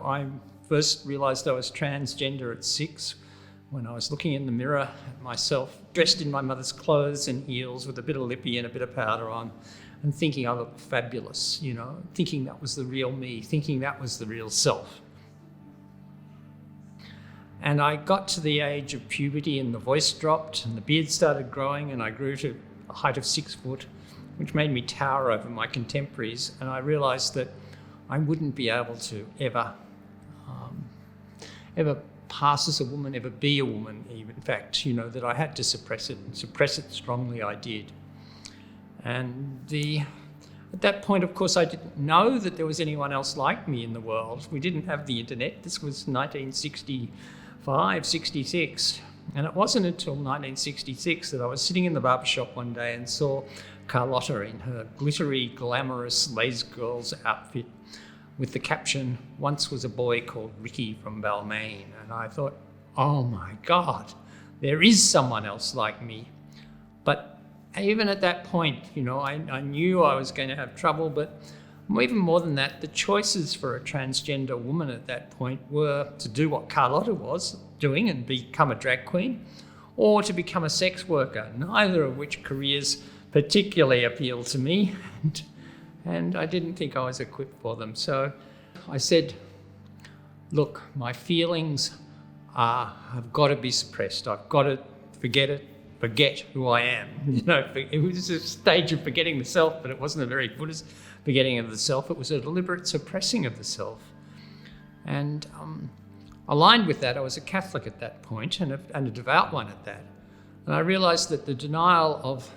I first realised I was transgender at 6 when I was looking in the mirror at myself, dressed in my mother's clothes and heels with a bit of lippy and a bit of powder on, and thinking I looked fabulous, thinking that was the real me, thinking that was the real self. And I got to the age of puberty and the voice dropped and the beard started growing and I grew to a height of 6 foot, which made me tower over my contemporaries. And I realised that I wouldn't be able to ever pass as a woman, ever be a woman, even. In fact, that I had to suppress it, and suppress it strongly I did. And at that point, of course, I didn't know that there was anyone else like me in the world. We didn't have the internet. This was 1965, 66. And it wasn't until 1966 that I was sitting in the barber shop one day and saw Carlotta in her glittery, glamorous lace girl's outfit with the caption, "Once was a boy called Ricky from Balmain." And I thought, oh my God, there is someone else like me. But even at that point, I knew I was going to have trouble, but even more than that, the choices for a transgender woman at that point were to do what Carlotta was doing and become a drag queen, or to become a sex worker, neither of which careers particularly appealed to me. And I didn't think I was equipped for them. So I said, look, my feelings have got to be suppressed. I've got to forget who I am. It was a stage of forgetting the self, but it wasn't a very Buddhist forgetting of the self. It was a deliberate suppressing of the self. And aligned with that, I was a Catholic at that point, and a devout one at that. And I realised that the denial of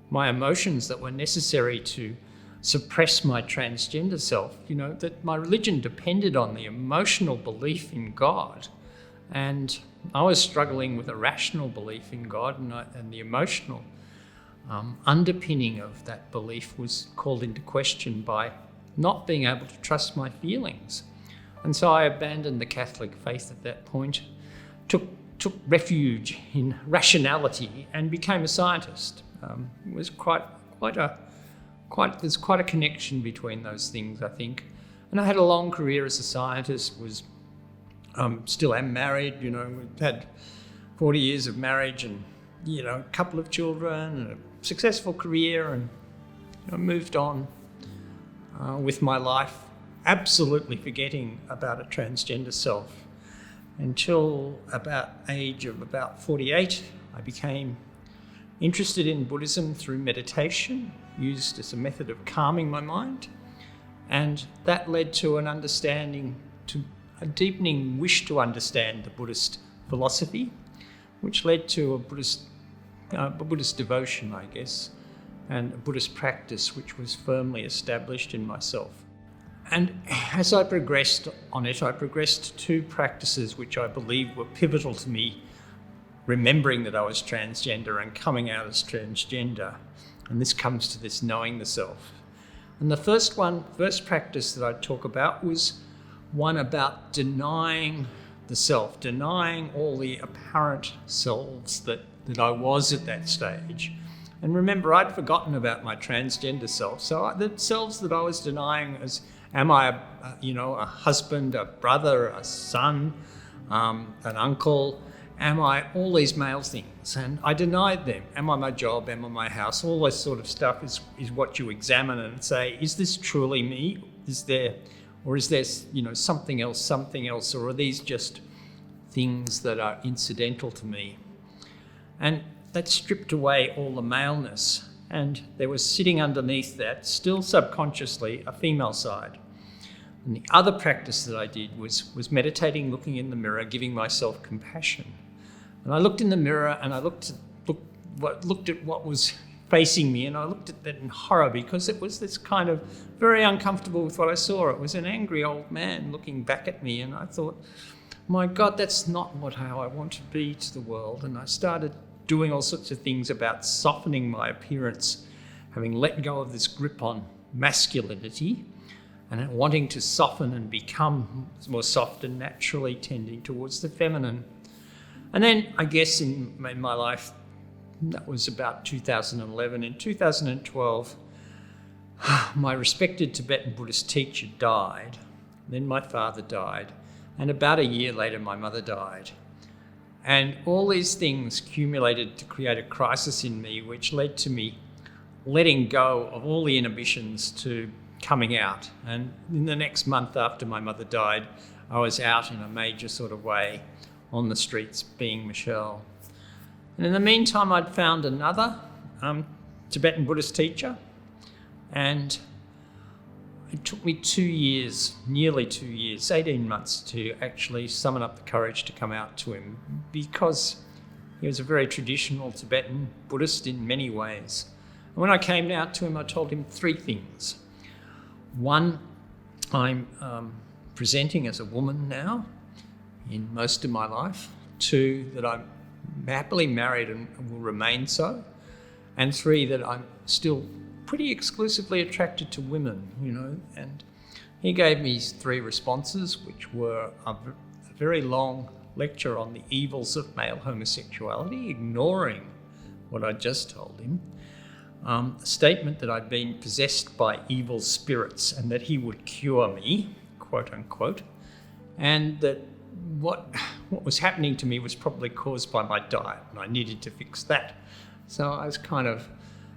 my emotions that were necessary to suppress my transgender self, that my religion depended on the emotional belief in God. And I was struggling with a rational belief in God, and the emotional underpinning of that belief was called into question by not being able to trust my feelings. And so I abandoned the Catholic faith at that point, took refuge in rationality and became a scientist. It was there's quite a connection between those things, I think. And I had a long career as a scientist, still am married, we've had 40 years of marriage and, a couple of children and a successful career, and moved on with my life, absolutely forgetting about a transgender self. Until age of about 48, I became interested in Buddhism through meditation, used as a method of calming my mind. And that led to an understanding, to a deepening wish to understand the Buddhist philosophy, which led to a Buddhist devotion, I guess, and a Buddhist practice which was firmly established in myself. And as I progressed on it, I progressed 2 practices which I believe were pivotal to me remembering that I was transgender and coming out as transgender. And this comes to this knowing the self. And the first practice that I talk about was one about denying the self, denying all the apparent selves that I was at that stage. And remember, I'd forgotten about my transgender self. So the selves that I was denying as, am I a husband, a brother, a son, an uncle? Am I all these male things? And I denied them. Am I my job? Am I my house? All this sort of stuff is what you examine and say, is this truly me? Is there something else, or are these just things that are incidental to me? And that stripped away all the maleness, and there was sitting underneath that, still subconsciously, a female side. And the other practice that I did was meditating, looking in the mirror, giving myself compassion. And I looked in the mirror and I looked at what was facing me, and I looked at that in horror, because it was this kind of very uncomfortable with what I saw. It was an angry old man looking back at me, and I thought, my God, that's not how I want to be to the world. And I started doing all sorts of things about softening my appearance, having let go of this grip on masculinity and wanting to soften and become more soft and naturally tending towards the feminine. And then I guess in my life, that was about 2011. In 2012, my respected Tibetan Buddhist teacher died, Then my father died. And about a year later, my mother died. And all these things accumulated to create a crisis in me, which led to me letting go of all the inhibitions to coming out. And in the next month after my mother died, I was out in a major sort of way on the streets being Michelle. And in the meantime, I'd found another Tibetan Buddhist teacher, and it took me 2 years, nearly 2 years, 18 months to actually summon up the courage to come out to him, because he was a very traditional Tibetan Buddhist in many ways. And when I came out to him, I told him 3 things. One, I'm presenting as a woman now in most of my life. 2, that I'm happily married and will remain so. And 3, that I'm still pretty exclusively attracted to women, And he gave me 3 responses, which were a very long lecture on the evils of male homosexuality, ignoring what I just told him. A statement that I'd been possessed by evil spirits and that he would cure me, quote unquote, and that what was happening to me was probably caused by my diet, and I needed to fix that. So I was kind of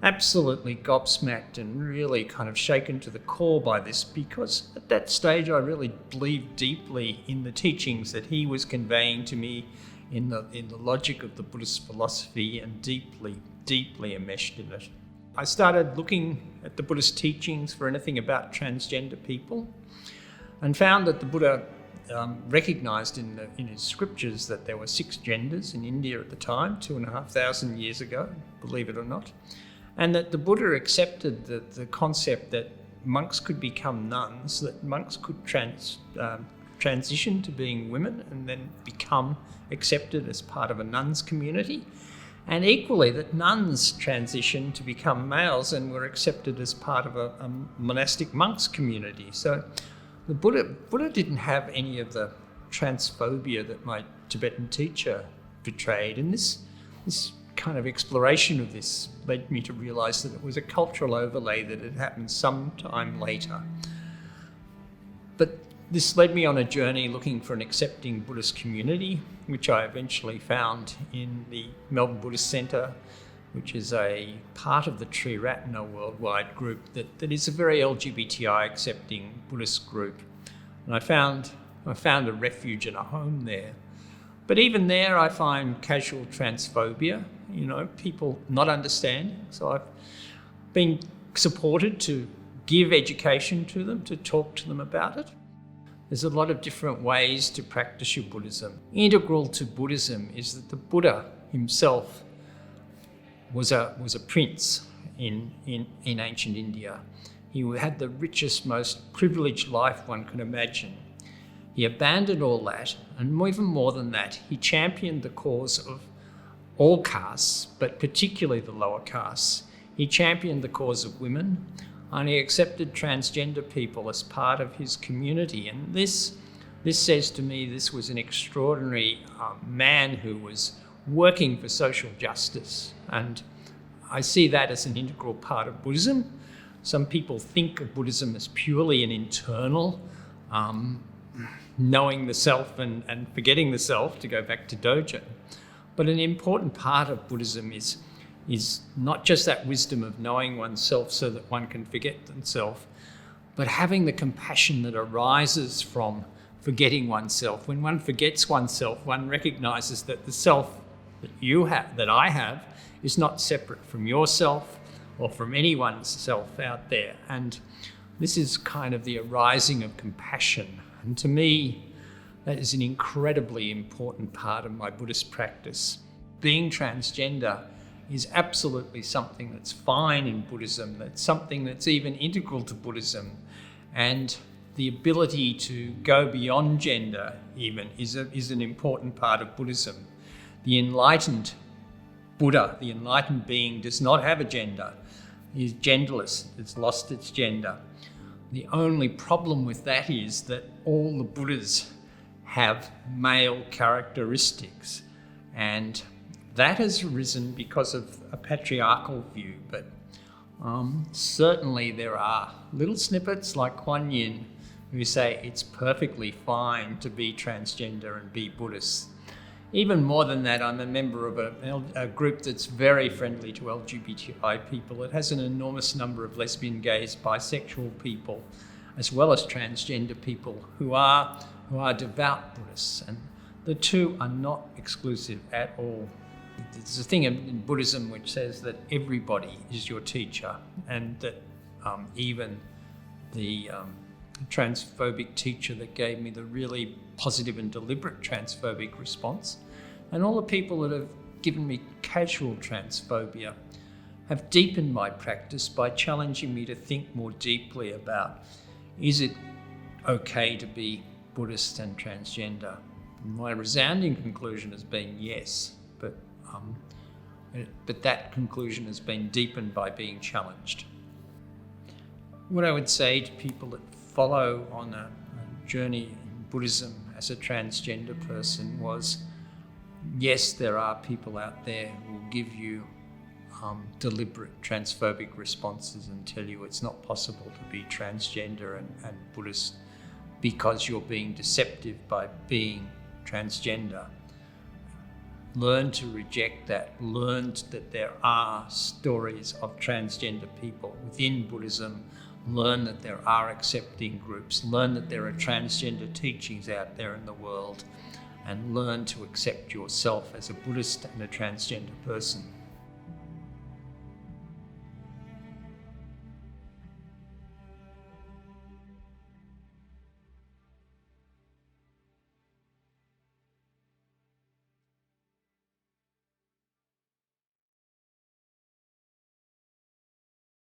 absolutely gobsmacked and really kind of shaken to the core by this, because at that stage I really believed deeply in the teachings that he was conveying to me in the logic of the Buddhist philosophy, and deeply enmeshed in it. I started looking at the Buddhist teachings for anything about transgender people, and found that the Buddha recognised in his scriptures that there were 6 genders in India at the time, 2,500 years ago, believe it or not, and that the Buddha accepted the concept that monks could become nuns, that monks could transition to being women and then become accepted as part of a nuns community, and equally that nuns transitioned to become males and were accepted as part of a monastic monks community. So the Buddha didn't have any of the transphobia that my Tibetan teacher portrayed, and this kind of exploration of this led me to realise that it was a cultural overlay that had happened some time later. But this led me on a journey looking for an accepting Buddhist community, which I eventually found in the Melbourne Buddhist Centre, which is a part of the Triratna worldwide group that is a very LGBTI accepting Buddhist group. And I found a refuge and a home there. But even there I find casual transphobia, people not understanding. So I've been supported to give education to them, to talk to them about it. There's a lot of different ways to practice your Buddhism. Integral to Buddhism is that the Buddha himself was a prince in ancient India. He had the richest, most privileged life one could imagine. He abandoned all that, and even more than that, he championed the cause of all castes, but particularly the lower castes. He championed the cause of women, and he accepted transgender people as part of his community. And this says to me this was an extraordinary man who was working for social justice. And I see that as an integral part of Buddhism. Some people think of Buddhism as purely an internal, knowing the self and forgetting the self, to go back to Dojo. But an important part of Buddhism is not just that wisdom of knowing oneself so that one can forget oneself, but having the compassion that arises from forgetting oneself. When one forgets oneself, one recognises that the self that you have, that I have, is not separate from yourself or from anyone's self out there. And this is kind of the arising of compassion. And to me, that is an incredibly important part of my Buddhist practice. Being transgender is absolutely something that's fine in Buddhism, that's something that's even integral to Buddhism. And the ability to go beyond gender even is an important part of Buddhism. The enlightened Buddha, the enlightened being, does not have a gender. He is genderless. It's lost its gender. The only problem with that is that all the Buddhas have male characteristics, and that has arisen because of a patriarchal view. But certainly there are little snippets like Kuan Yin who say it's perfectly fine to be transgender and be Buddhist. Even more than that, I'm a member of a group that's very friendly to LGBTI people. It has an enormous number of lesbian, gays, bisexual people, as well as transgender people who are devout Buddhists. And the two are not exclusive at all. There's a thing in Buddhism which says that everybody is your teacher, and that even the transphobic teacher that gave me the really positive and deliberate transphobic response, and all the people that have given me casual transphobia, have deepened my practice by challenging me to think more deeply about, is it okay to be Buddhist and transgender? My resounding conclusion has been yes, but that conclusion has been deepened by being challenged. What I would say to people that follow on a journey in Buddhism as a transgender person was, yes, there are people out there who will give you deliberate transphobic responses and tell you it's not possible to be transgender and Buddhist because you're being deceptive by being transgender. Learn to reject that. Learn that there are stories of transgender people within Buddhism. Learn that there are accepting groups. Learn that there are transgender teachings out there in the world, and learn to accept yourself as a Buddhist and a transgender person.